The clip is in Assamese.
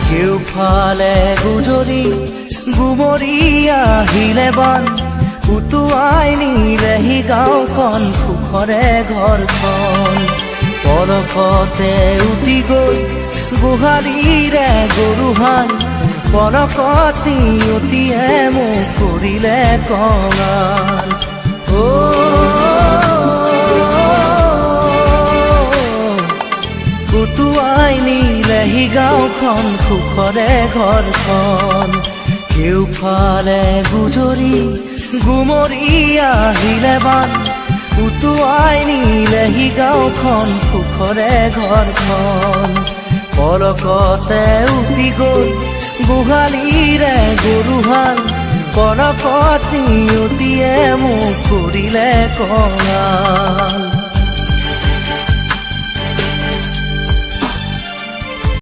কেউফালে গুজৰি গুমৰি আহিলে বান উটুৱাই নিলেহি গাঁওখন সুখৰে ঘৰখন পলকতে উটি গৈ গোহালিৰে গৰুহাল পলকতি অতিয়ে মোক কৰিলে কঙাল উটুৱাই নিলেহি গাঁওখন সুখৰে ঘৰখন কেউফালে গুজৰি গুমৰি আহিলে বান উটুৱাই নিলেহি গাঁওখন সুখৰে ঘৰখন পলকতে উটি গৈ গোহালিৰে গৰুহাল পলকতি অতিয়ে মোক কৰিলে কঙাল